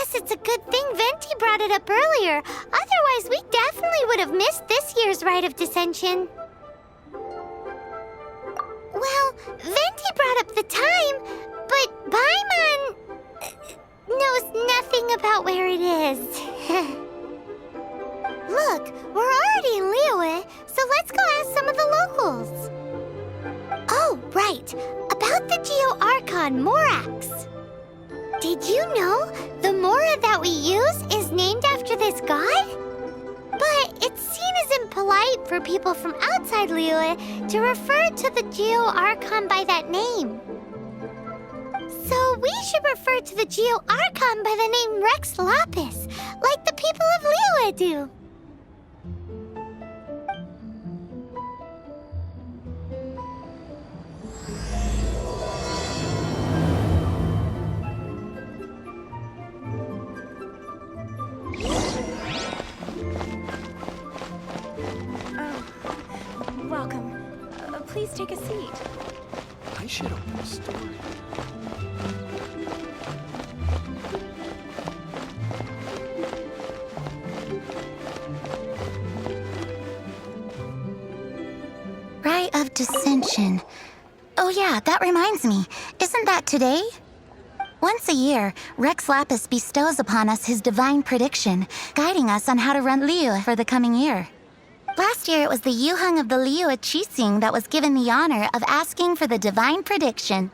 guess it's a good thing Venti brought it up earlier. Otherwise, we definitely would have missed this year's Rite of Dissension. Well, Venti brought up the time, but Paimon knows nothing about where it is. Look, we're already in Liyue, so let's go ask some of the locals. Oh, right. About the Geo-Archon Morax. Did you know the Mora that we use is named after this god? But it's seen as impolite for people from outside Liyue to refer to the Geo-Archon by that name. So we should refer to the Geo-Archon by the name Rex Lapis, like the people of Liyue do. Welcome. Please take a seat. I should open the story. Rite of Dissension. Oh yeah, that reminds me. Isn't that today? Once a year, Rex Lapis bestows upon us his divine prediction, guiding us on how to run Liyue for the coming year. Last year, it was the Yuheng of the Liyue Qixing that was given the honor of asking for the divine prediction.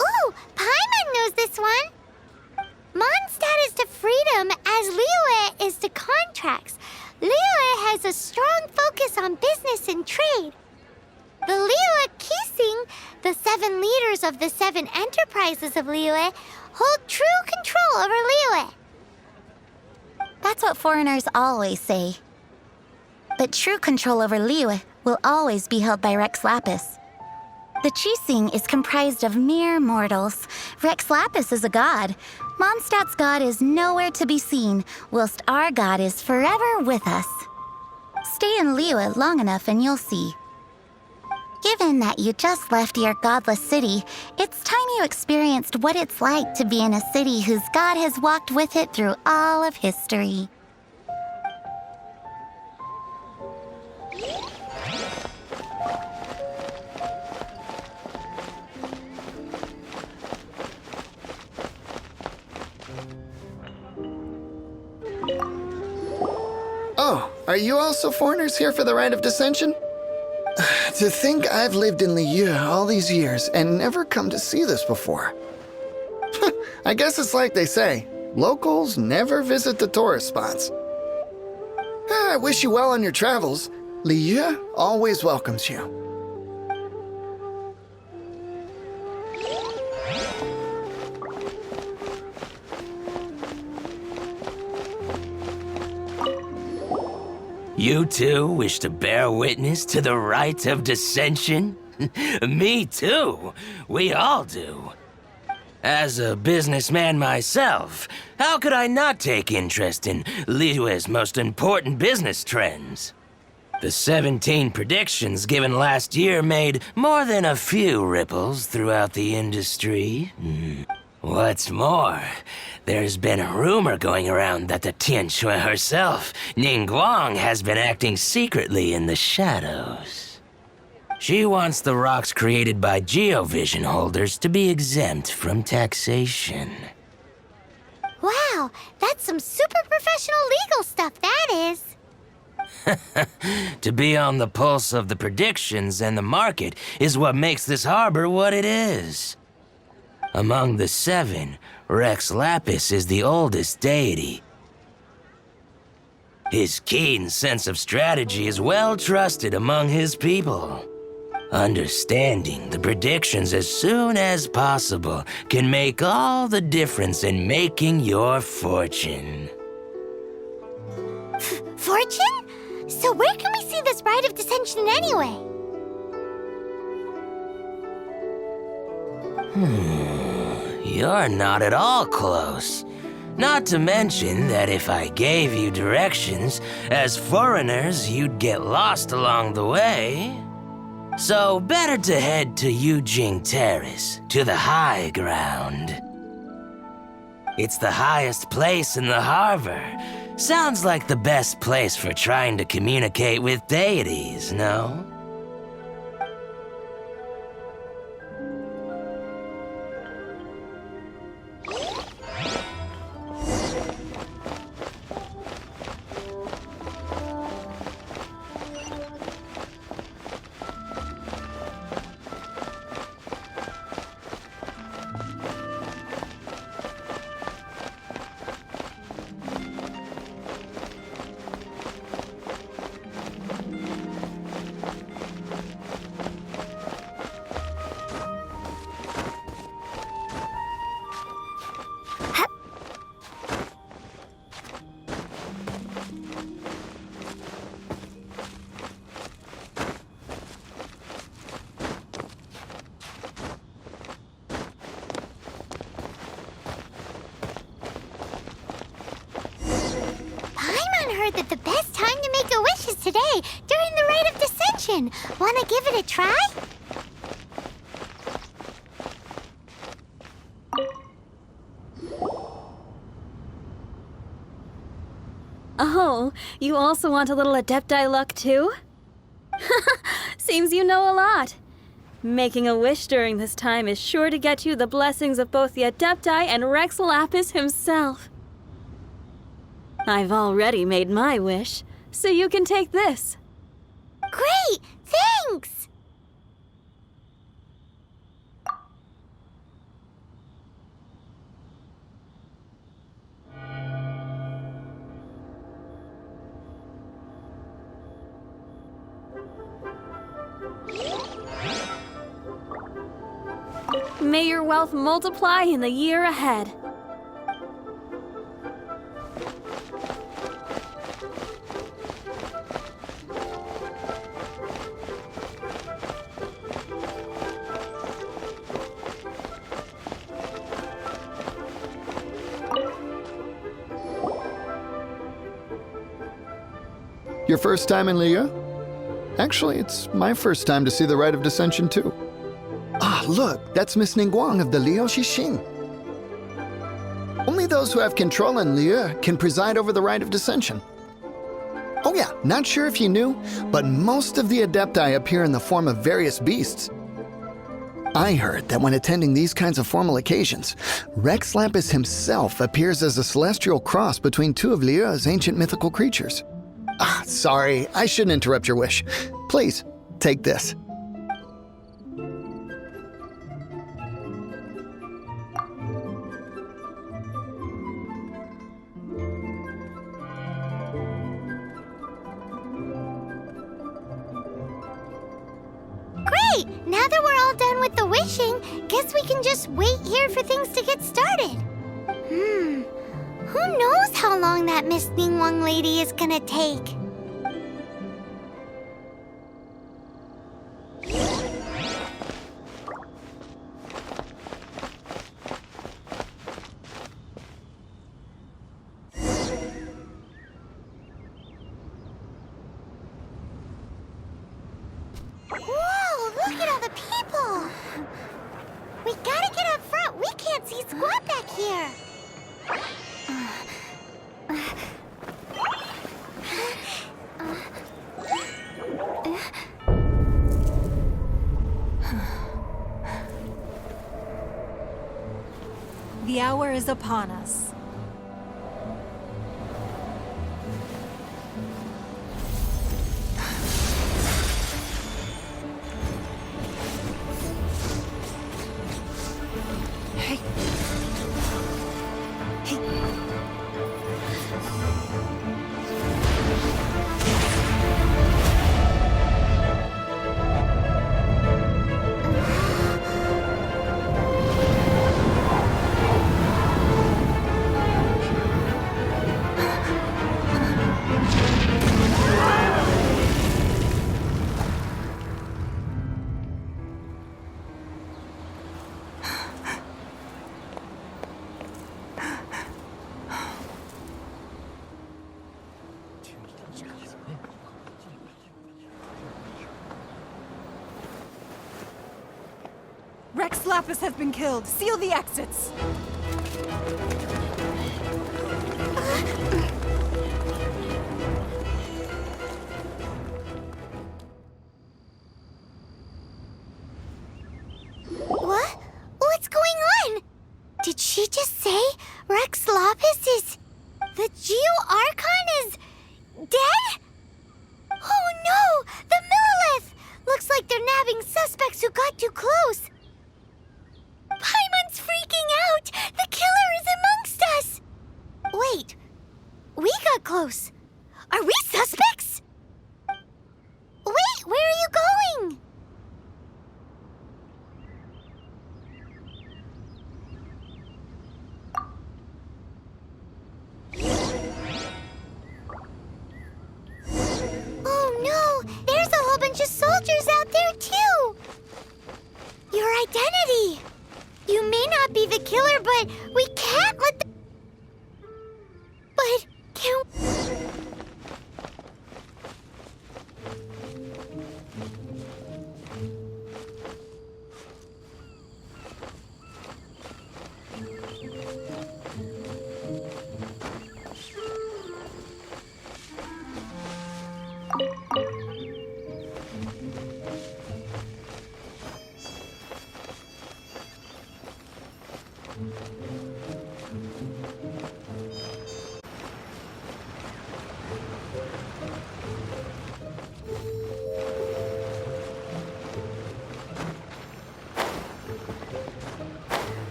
Ooh, Paimon knows this one. Mondstadt is to freedom as Liyue is to contracts. Liyue has a strong focus on business and trade. The Liyue Qixing, the 7 leaders of the 7 enterprises of Liyue, hold true control over Liyue. That's what foreigners always say. But true control over Liyue will always be held by Rex Lapis. The Qixing is comprised of mere mortals. Rex Lapis is a god. Mondstadt's god is nowhere to be seen, whilst our god is forever with us. Stay in Liyue long enough and you'll see. Given that you just left your godless city, it's time you experienced what it's like to be in a city whose god has walked with it through all of history. Oh, are you also foreigners here for the Rite of Dissension? To think I've lived in Liyue all these years and never come to see this before. I guess it's like they say, locals never visit the tourist spots. I wish you well on your travels. Liyue always welcomes you. You too wish to bear witness to the Rite of Dissension? Me too. We all do. As a businessman myself, how could I not take interest in Liyue's most important business trends? The 17 predictions given last year made more than a few ripples throughout the industry. What's more, there's been a rumor going around that the Tianshui herself, Ningguang, has been acting secretly in the shadows. She wants the rocks created by Geovision holders to be exempt from taxation. Wow, that's some super professional legal stuff, that is. To be on the pulse of the predictions and the market is what makes this harbor what it is. Among the 7, Rex Lapis is the oldest deity. His keen sense of strategy is well trusted among his people. Understanding the predictions as soon as possible can make all the difference in making your fortune. Fortune? So where can we see this Rite of Dissension anyway? You're not at all close. Not to mention that if I gave you directions, as foreigners, you'd get lost along the way. So better to head to Yujing Terrace, to the high ground. It's the highest place in the harbor. Sounds like the best place for trying to communicate with deities, no? Paimon heard that the best time to make a wish is today, during the Rite of Descension. Wanna give it a try? Oh, you also want a little Adepti luck too? Seems you know a lot. Making a wish during this time is sure to get you the blessings of both the Adepti and Rex Lapis himself. I've already made my wish, so you can take this. Great! Thanks! May your wealth multiply in the year ahead. Your first time in Liyue? Actually, it's my first time to see the Rite of Descension, too. Ah, look, that's Miss Ningguang of the Liu Xixing. Only those who have control in Liyue can preside over the Rite of Descension. Oh yeah, not sure if you knew, but most of the Adepti appear in the form of various beasts. I heard that when attending these kinds of formal occasions, Rex Lapis himself appears as a celestial cross between two of Liyue's ancient mythical creatures. Ah, sorry, I shouldn't interrupt your wish. Please, take this. Great! Now that we're all done with the wishing, guess we can just wait here for things to get started. Who knows how long that Miss Ningguang lady is gonna take? Whoa, look at all the people! We gotta get up front. We can't see squat back here. The hour is upon us. Hey. Rex Lapis has been killed. Seal the exits. What? What's going on? Did she just say Rex Lapis is... the Geo-Archon is... dead? Oh no! The Millilith! Looks like they're nabbing suspects who got too close. Paimon's freaking out! The killer is amongst us! Wait, we got close. Are we suspects? Wait, where are you going? Oh no, there's a whole bunch of soldiers out there too! Your identity! You may not be the killer, but we can't let the... But can...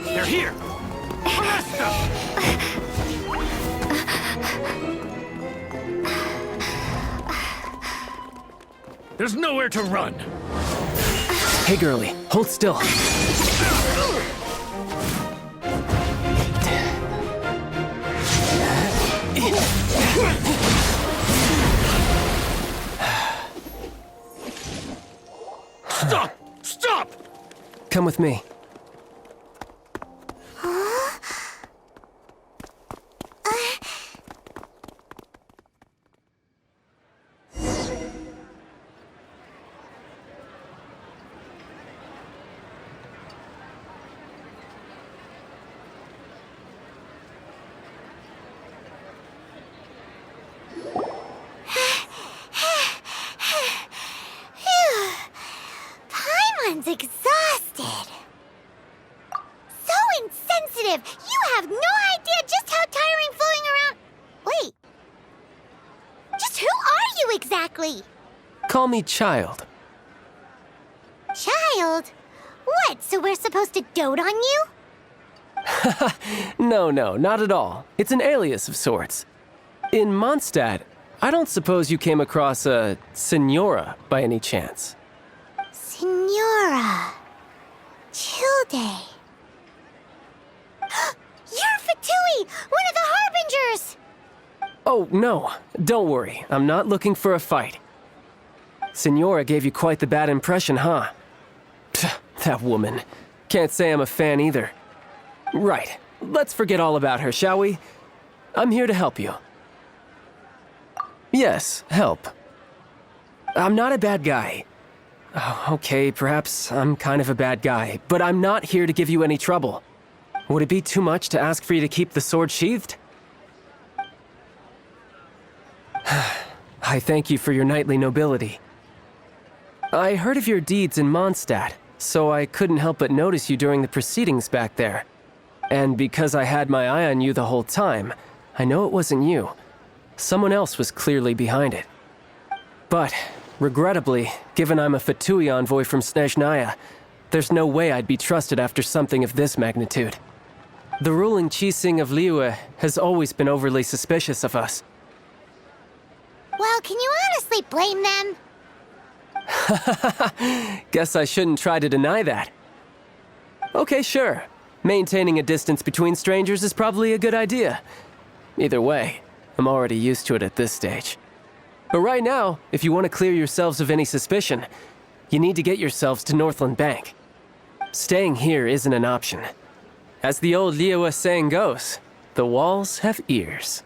They're here! Arrest them! There's nowhere to run! Hey, girlie, hold still. Stop! Stop! Come with me. Paimon's exhausted. So insensitive! You have no idea just how tiring floating around... Wait. Just who are you exactly? Call me Child. Child? What, so we're supposed to dote on you? No, not at all. It's an alias of sorts. In Mondstadt, I don't suppose you came across a Senora by any chance. Senora. Childe. You're Fatui, one of the Harbingers! Oh, no. Don't worry. I'm not looking for a fight. Senora gave you quite the bad impression, huh? Pfft, that woman. Can't say I'm a fan either. Right. Let's forget all about her, shall we? I'm here to help you. Yes, help. I'm not a bad guy. Oh, okay, perhaps I'm kind of a bad guy, but I'm not here to give you any trouble. Would it be too much to ask for you to keep the sword sheathed? I thank you for your knightly nobility. I heard of your deeds in Mondstadt, so I couldn't help but notice you during the proceedings back there. And because I had my eye on you the whole time, I know it wasn't you. Someone else was clearly behind it. But, regrettably, given I'm a Fatui envoy from Snezhnaya, there's no way I'd be trusted after something of this magnitude. The ruling Qixing of Liyue has always been overly suspicious of us. Well, can you honestly blame them? Guess I shouldn't try to deny that. Okay, sure. Maintaining a distance between strangers is probably a good idea. Either way, I'm already used to it at this stage. But right now, if you want to clear yourselves of any suspicion, you need to get yourselves to Northland Bank. Staying here isn't an option. As the old Liyue saying goes, the walls have ears.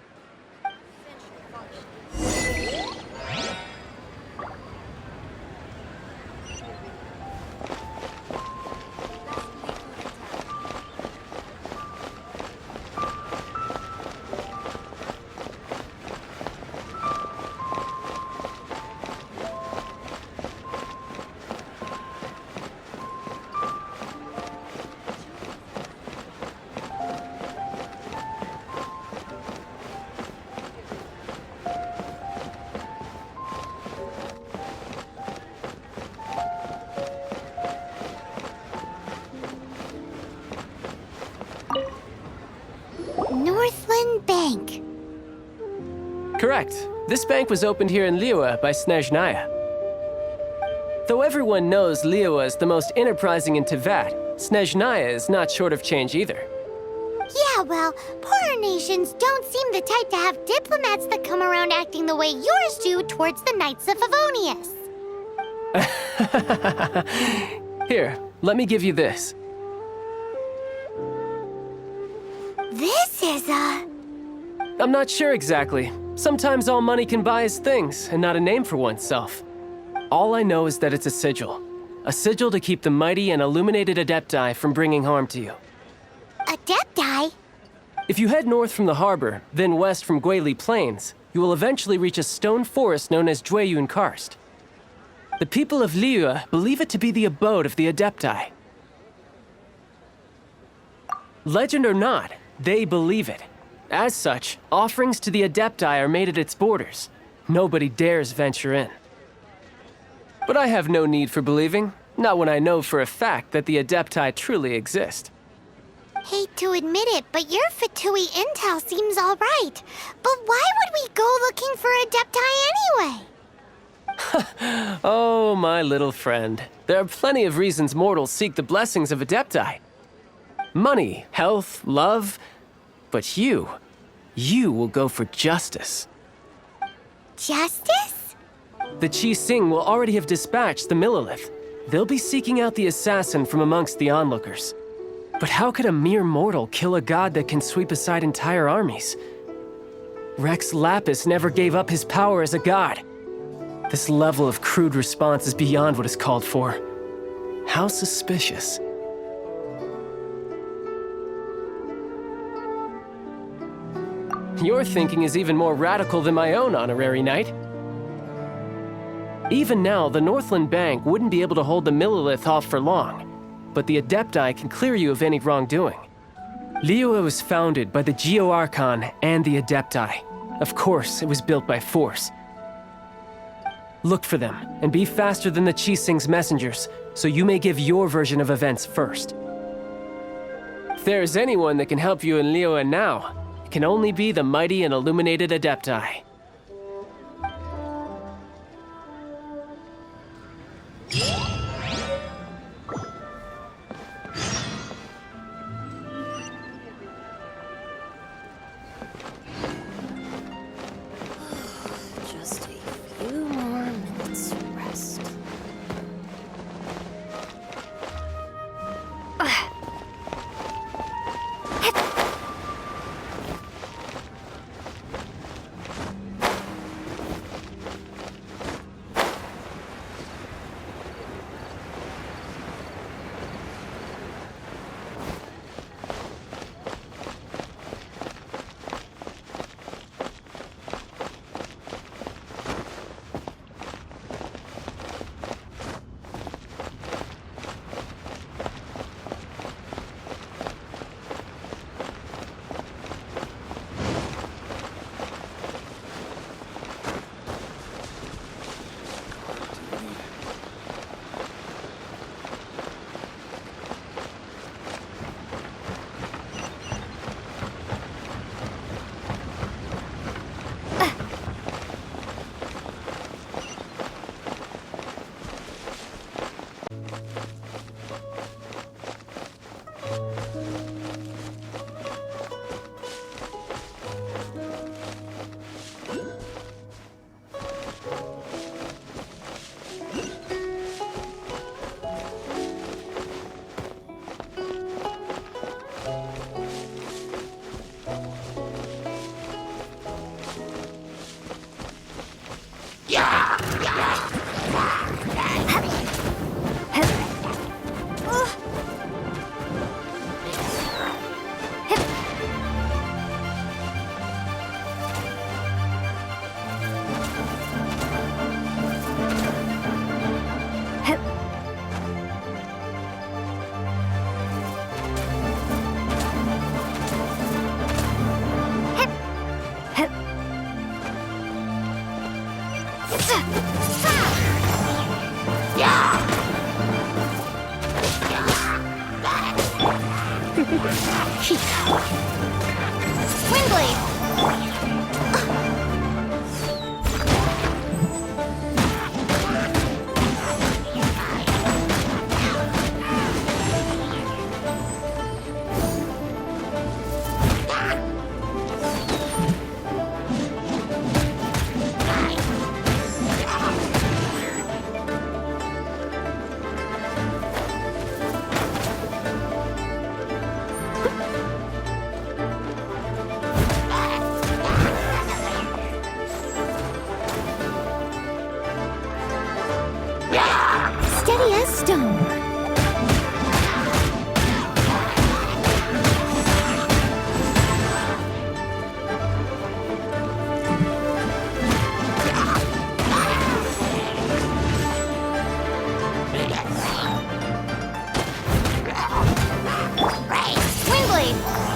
Northland Bank. Correct. This bank was opened here in Liyue by Snezhnaya. Though everyone knows Liyue is the most enterprising in Teyvat, Snezhnaya is not short of change either. Yeah, well, poorer nations don't seem the type to have diplomats that come around acting the way yours do towards the Knights of Favonius. Here, let me give you this. This is I'm not sure exactly. Sometimes all money can buy is things, and not a name for oneself. All I know is that it's a sigil. A sigil to keep the mighty and illuminated Adepti from bringing harm to you. Adepti? If you head north from the harbor, then west from Guili Plains, you will eventually reach a stone forest known as Jueyun Karst. The people of Liyue believe it to be the abode of the Adepti. Legend or not, they believe it. As such, offerings to the Adepti are made at its borders. Nobody dares venture in. But I have no need for believing, not when I know for a fact that the Adepti truly exist. Hate to admit it, but your Fatui intel seems all right. But why would we go looking for Adepti anyway? Oh, my little friend. There are plenty of reasons mortals seek the blessings of Adepti. Money, health, love. But you will go for justice. Justice? The Chi Sing will already have dispatched the Millilith. They'll be seeking out the assassin from amongst the onlookers. But how could a mere mortal kill a god that can sweep aside entire armies? Rex Lapis never gave up his power as a god. This level of crude response is beyond what is called for. How suspicious. Your thinking is even more radical than my own, Honorary Knight. Even now, the Northland Bank wouldn't be able to hold the Millilith off for long, but the Adepti can clear you of any wrongdoing. Liyue was founded by the Geo-Archon and the Adepti. Of course, it was built by force. Look for them, and be faster than the Chi Sing's messengers, so you may give your version of events first. If there is anyone that can help you in Liyue now, it can only be the mighty and illuminated Adepti. Just a few more minutes rest. Windblade! Steady as stone. Windblade!